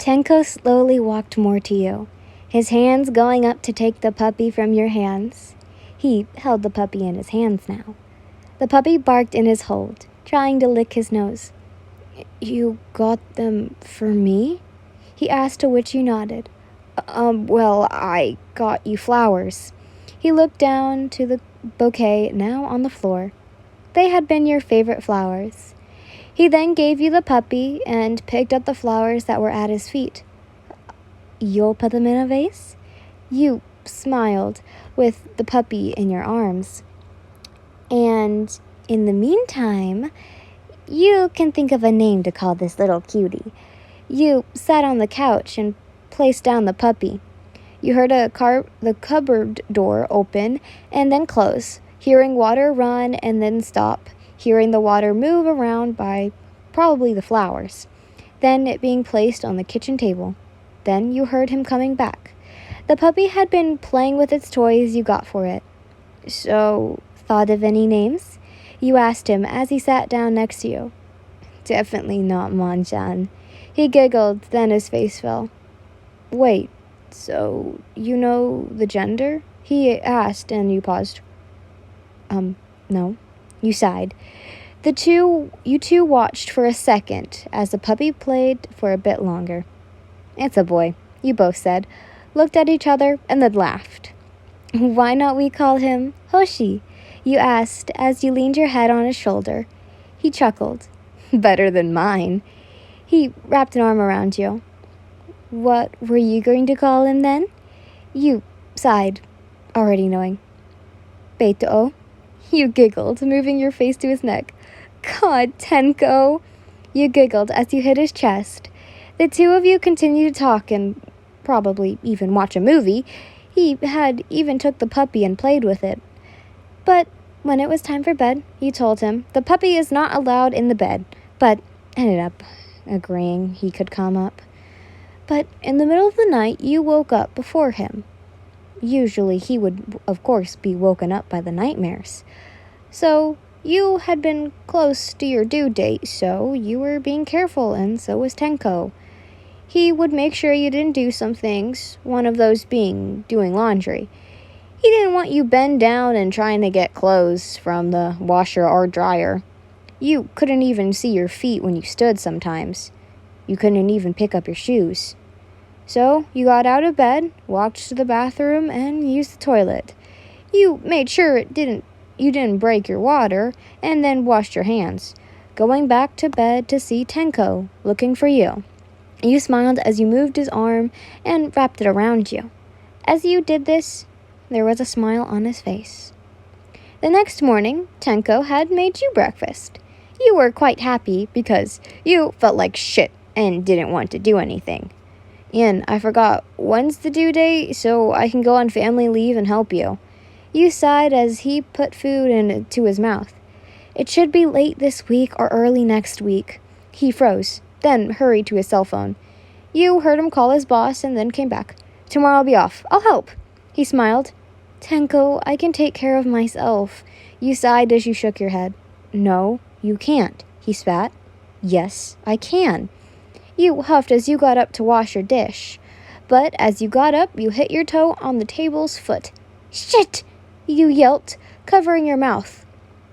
Tenko slowly walked more to you, his hands going up to take the puppy from your hands. He held the puppy in his hands now. The puppy barked in his hold, trying to lick his nose. "You got them for me?" he asked, to which you nodded. Well, I got you flowers." He looked down to the bouquet now on the floor. They had been your favorite flowers. He then gave you the puppy and picked up the flowers that were at his feet. "You'll put them in a vase?" You smiled with the puppy in your arms. "And in the meantime, you can think of a name to call this little cutie." You sat on the couch and placed down the puppy. You heard the cupboard door open and then close, hearing water run and then stop, hearing the water move around by probably the flowers, then it being placed on the kitchen table. Then you heard him coming back. The puppy had been playing with its toys you got for it. "So, thought of any names?" you asked him as he sat down next to you. "Definitely not Monchan." He giggled, then his face fell. "Wait, so you know the gender?" he asked, and you paused. No. You sighed. You two watched for a second as the puppy played for a bit longer. "It's a boy," you both said, looked at each other, and then laughed. "Why not we call him Hoshi?" you asked as you leaned your head on his shoulder. He chuckled. "Better than mine." He wrapped an arm around you. "What were you going to call him then?" You sighed, already knowing. "Beito." You giggled, moving your face to his neck. "God, Tenko." You giggled as you hit his chest. The two of you continued to talk and probably even watch a movie. He had even took the puppy and played with it. But when it was time for bed, you told him the puppy is not allowed in the bed, but ended up agreeing he could come up. But in the middle of the night, you woke up before him. Usually he would, of course, be woken up by the nightmares. So you had been close to your due date, so you were being careful, and so was Tenko. He would make sure you didn't do some things, one of those being doing laundry. He didn't want you bend down and trying to get clothes from the washer or dryer. You couldn't even see your feet when you stood sometimes. You couldn't even pick up your shoes. So you got out of bed, walked to the bathroom, and used the toilet. You made sure you didn't break your water, and then washed your hands, going back to bed to see Tenko, looking for you. You smiled as you moved his arm and wrapped it around you. As you did this, there was a smile on his face. The next morning, Tenko had made you breakfast. You were quite happy because you felt like shit and didn't want to do anything. "Ian, I forgot, when's the due date so I can go on family leave and help you?" You sighed as he put food into his mouth. "It should be late this week or early next week." He froze, then hurried to his cell phone. You heard him call his boss and then came back. "Tomorrow I'll be off. I'll help." He smiled. "Tenko, I can take care of myself." You sighed as you shook your head. "No, you can't," he spat. "Yes, I can." You huffed as you got up to wash your dish. But as you got up, you hit your toe on the table's foot. "Shit!" you yelped, covering your mouth.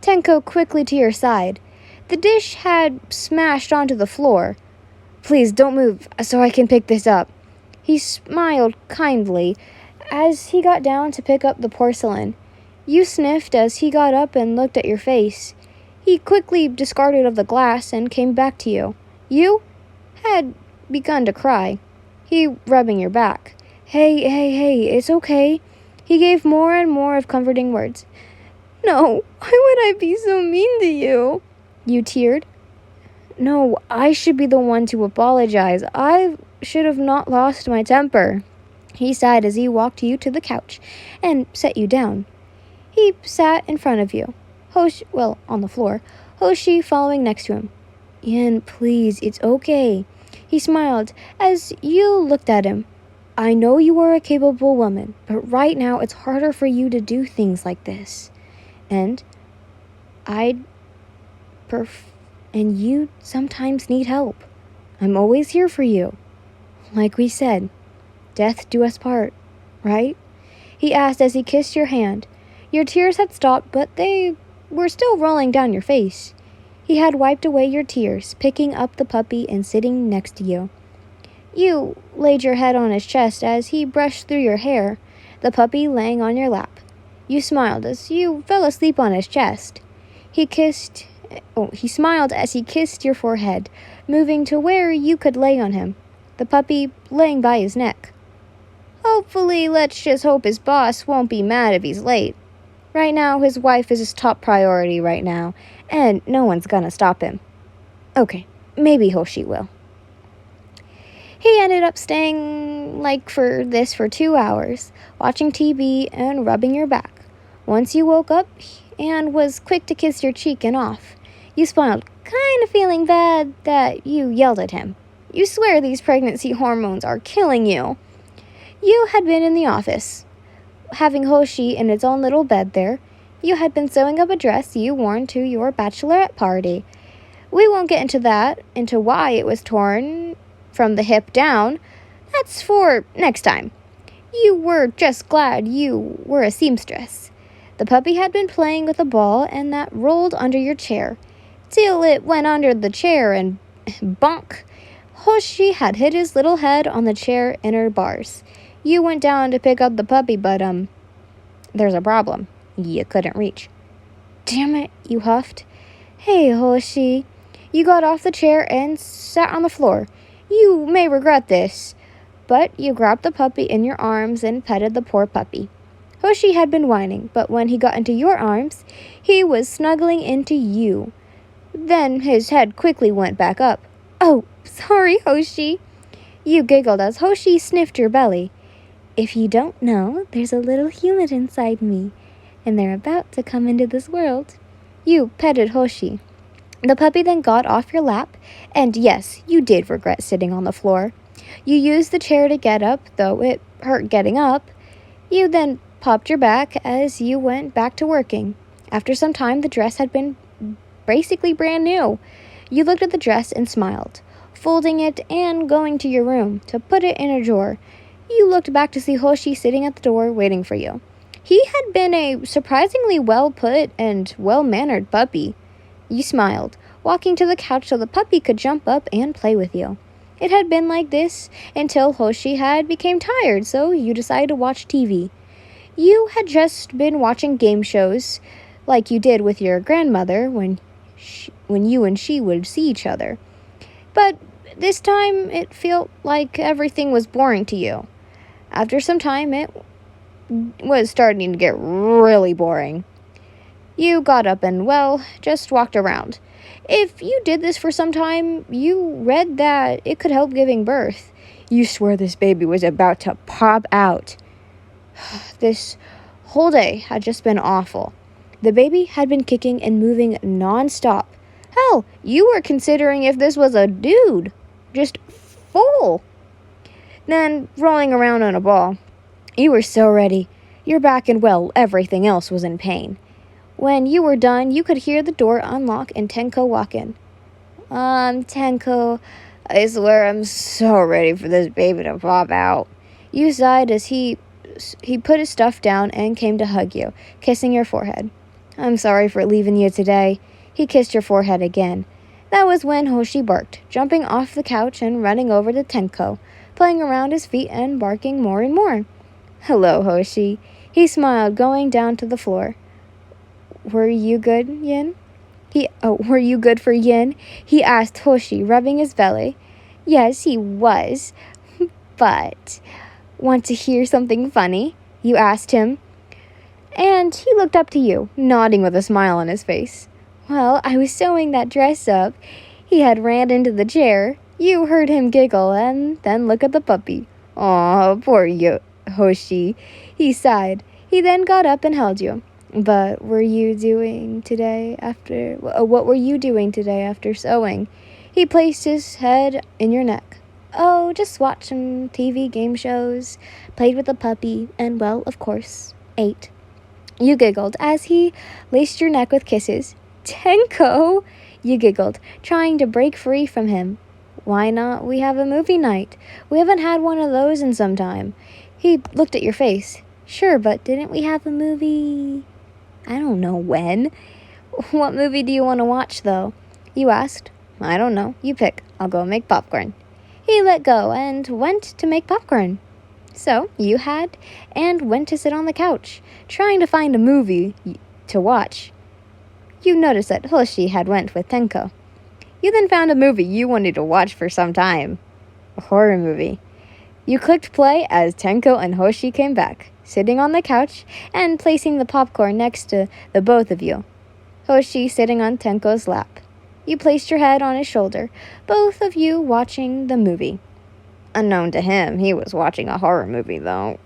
Tenko quickly to your side. The dish had smashed onto the floor. "Please don't move so I can pick this up." He smiled kindly as he got down to pick up the porcelain. You sniffed as he got up and looked at your face. He quickly discarded of the glass and came back to you. You had begun to cry. He rubbing your back. Hey, it's okay." He gave more and more of comforting words. "No, why would I be so mean to you?" You teared. "No, I should be the one to apologize. I should have not lost my temper." He sighed as he walked you to the couch and set you down. He sat in front of you, on the floor, Hoshi following next to him. "Ian, please, it's okay." He smiled as you looked at him. "I know you are a capable woman, but right now it's harder for you to do things like this. And and you sometimes need help. I'm always here for you." Like we said, death do us part, right? He asked as he kissed your hand. Your tears had stopped, but they were still rolling down your face. He had wiped away your tears, picking up the puppy and sitting next to you. You laid your head on his chest as he brushed through your hair, the puppy laying on your lap. You smiled as you fell asleep on his chest. He smiled as he kissed your forehead, moving to where you could lay on him, the puppy laying by his neck. Hopefully, let's just hope his boss won't be mad if he's late. Right now, his wife is his top priority right now, and no one's gonna stop him. Okay, maybe Hoshi will. He ended up staying for 2 hours, watching TV and rubbing your back. Once you woke up and was quick to kiss your cheek and off, you smiled, kind of feeling bad that you yelled at him. You swear these pregnancy hormones are killing you. You had been in the office, having Hoshi in its own little bed there. You had been sewing up a dress you worn to your bachelorette party. We won't get into why it was torn from the hip down. That's for next time. You were just glad you were a seamstress. The puppy had been playing with a ball and that rolled under your chair, till it went under the chair and bonk. Hoshi had hit his little head on the chair inner bars. You went down to pick up the puppy, but there's a problem. You couldn't reach. Damn it, you huffed. Hey, Hoshi. You got off the chair and sat on the floor. You may regret this. But you grabbed the puppy in your arms and petted the poor puppy. Hoshi had been whining, but when he got into your arms, he was snuggling into you. Then his head quickly went back up. Oh, sorry, Hoshi. You giggled as Hoshi sniffed your belly. If you don't know, there's a little human inside me, and they're about to come into this world. You petted Hoshi. The puppy then got off your lap, and yes, you did regret sitting on the floor. You used the chair to get up, though it hurt getting up. You then popped your back as you went back to working. After some time, the dress had been basically brand new. You looked at the dress and smiled, folding it and going to your room to put it in a drawer. You looked back to see Hoshi sitting at the door waiting for you. He had been a surprisingly well-put and well-mannered puppy. You smiled, walking to the couch so the puppy could jump up and play with you. It had been like this until Hoshi had became tired, so you decided to watch TV. You had just been watching game shows like you did with your grandmother when you and she would see each other. But this time it felt like everything was boring to you. After some time, it was starting to get really boring. You got up and, just walked around. If you did this for some time, you read that it could help giving birth. You swear this baby was about to pop out. This whole day had just been awful. The baby had been kicking and moving non-stop. Hell, you were considering if this was a dude. Just full. Then rolling around on a ball. You were so ready. Your back and, everything else was in pain. When you were done, you could hear the door unlock and Tenko walk in. Tenko, I swear I'm so ready for this baby to pop out. You sighed as he put his stuff down and came to hug you, kissing your forehead. I'm sorry for leaving you today. He kissed your forehead again. That was when Hoshi barked, jumping off the couch and running over to Tenko, playing around his feet and barking more and more. Hello, Hoshi. He smiled, going down to the floor. Were you good, Yin? Were you good for Yin? He asked Hoshi, rubbing his belly. Yes, he was. But, want to hear something funny? You asked him. And he looked up to you, nodding with a smile on his face. Well, I was sewing that dress up. He had ran into the chair. You heard him giggle and then look at the puppy. Aw, poor you, Hoshi. He sighed. He then got up and held you. But what were you doing today after sewing? He placed his head in your neck. Oh, just watched some TV game shows, played with the puppy, and, of course, ate. You giggled as he laced your neck with kisses. Tenko, you giggled, trying to break free from him. Why not we have a movie night? We haven't had one of those in some time. He looked at your face. Sure, but didn't we have a movie? I don't know when. What movie do you want to watch, though? You asked. I don't know. You pick. I'll go make popcorn. He let go and went to make popcorn. So you had and went to sit on the couch, trying to find a movie to watch. You noticed that Hoshi had went with Tenko. You then found a movie you wanted to watch for some time. A horror movie. You clicked play as Tenko and Hoshi came back, sitting on the couch and placing the popcorn next to the both of you. Hoshi sitting on Tenko's lap. You placed your head on his shoulder, both of you watching the movie. Unknown to him, he was watching a horror movie, though.